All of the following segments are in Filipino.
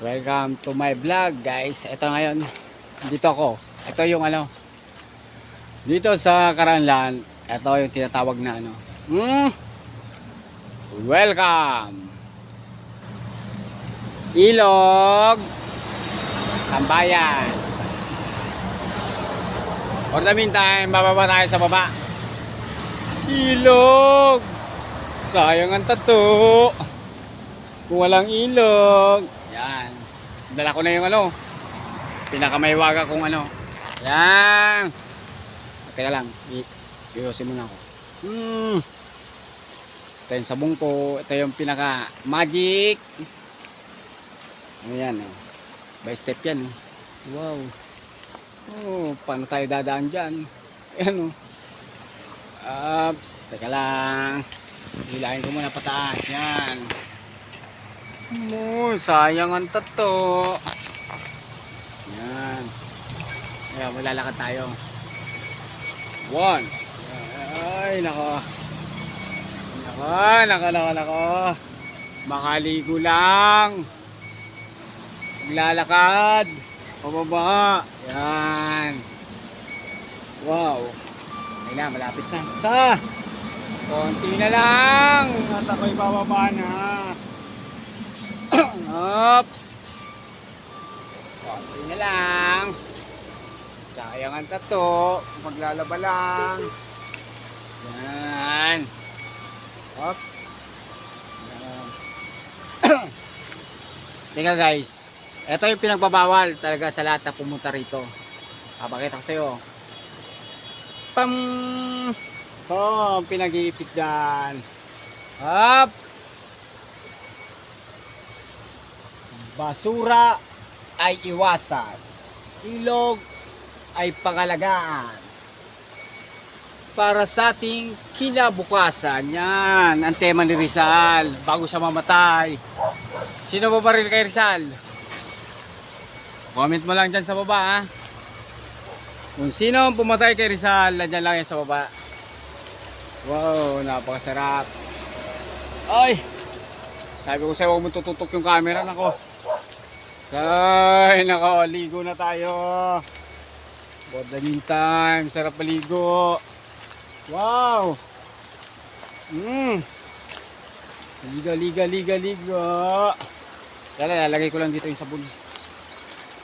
Welcome to my vlog, guys. Ito ngayon, dito ako. Ito yung dito sa Karanlan. Ito yung tinatawag na welcome Ilog Tambayan. For the meantime, bababa tayo sa baba. Ilog, sayang ang tato kung walang ilog. Yan, dala ko na yung pinakamaywaga kong yan. Teka lang, iusin muna ako. Ito yung sabong ko. Ito yung pinaka magic. Ayan, by step yan. Wow. Paano tayo dadaan dyan? Ayan. Teka lang, hilahin ko muna pataas. Yan. Sayang ang tato. Yan. Ayan, maglalakad tayo. 1. Ay, nako. Nako. Makaligo lang. Maglalakad. Pababa. Yan. Wow. Ay na, malapit na. Konti na lang. At ako'y bababa na. Oops. Konti na lang. Sayang ang tato. Maglalaba lang. Yan. Oops. Teka guys, ito yung pinagbabawal talaga sa lahat na pumunta rito. Pakita ko sa'yo. Pinag-iipit dyan. Up. Basura ay iwasan. Ilog ay pangalagaan. Para sa ating kinabukasan. Yan ang tema ni Rizal bago siya mamatay. Sino babaril kay Rizal? Comment mo lang dyan sa baba, ha? Kung sino ang pumatay kay Rizal, nandiyan lang yan sa baba. Wow, napakasarap. Ay, sabi ko sa'yo, huwag mo tututok yung camera. Nako, ligo na tayo. For the meantime, sarap maligo. Wow. Liga. Lalagay ko lang dito yung sabon.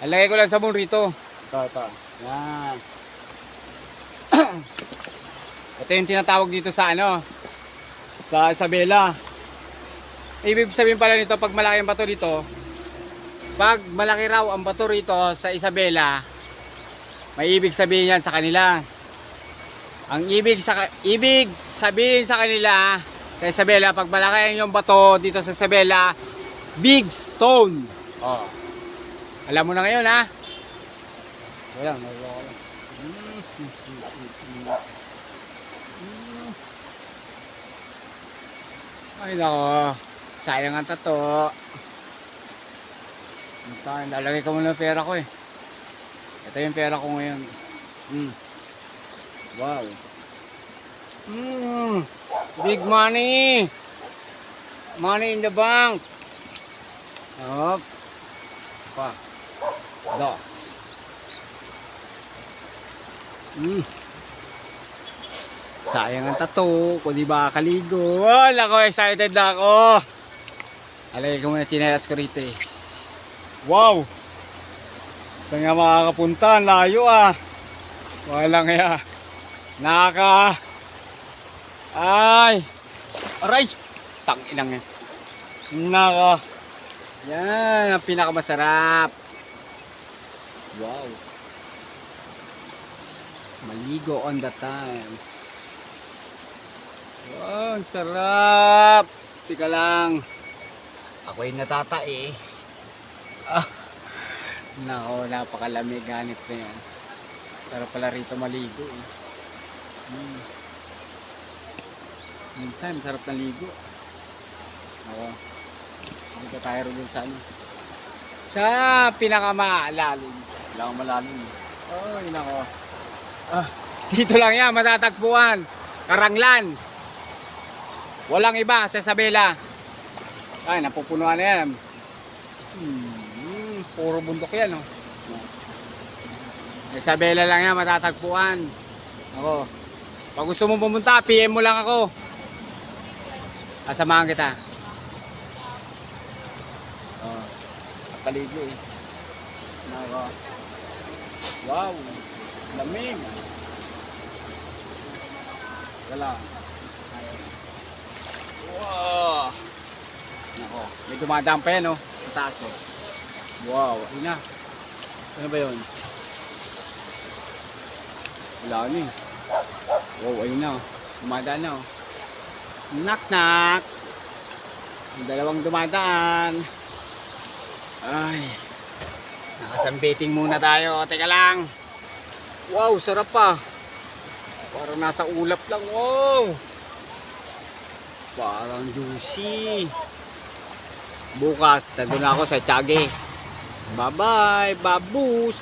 Lalagay ko lang sabon rito. Ito. Yan. Ito yung tinatawag dito sa sa Isabela. Ibig sabihin pala nito, pag malaki ang bato dito, pag malaki raw ang bato rito sa Isabela, may ibig sabihin yan sa kanila. Ang ibig sabihin sa kanila sa Isabela, pag malaki yung bato dito sa Isabela, big stone. Alam mo na ngayon, ha? Wala. Ay nako, sayang ang tato. Lalagay ko muna yung pera ko, eh. Ito yung pera ko ngayon. Wow. Big money. Money in the bank. Up. Dos. Sayang ang tato. Kung di ba kaligo. Wala ko, excited na ako. Alagay ko muna chinelas ko rito, eh. Wow. Saan nga makakapunta? Layo, ah. Walang kaya. Ay. Aray. Tanginang yan. Yan ang pinakamasarap. Wow. Maligo on the time. Wow, ang sarap. Tika lang. Ako'y natatae. Nako, napakalamig. Ganit na yan. Sarap pala rito maligo, eh. Minsan, sarap na ligo. Dito tayo rin sa sa pinakamalalim. Wala akong malalim. Nako. Dito lang yan, matatagpuan. Karanglan. Walang iba sa Isabela. Ay, napupunuan na yan. puro bundok yan, oh. Isabela lang yan, matatagpuan. Ako. Pag gusto mo pumunta, PM mo lang ako. Asamahan kita. Oh. Kapaligo eh. Nako. Wow. Lamig. Wala. Wow. Nako. May dumadaan pa yan, oh. Sa taas, oh. Wow. Ayun na. Ano ba yun? Wala na eh. Wow, ayun na, oh. Dumadaan na, oh. Knock knock. Yung dalawang dumadaan. Ay. Nakasambiting muna tayo. Teka lang. Wow, sarap pa. Parang nasa ulap lang. Wow. Parang juicy. Bukas, nandun ako sa Tiyague. Bye bye, babus.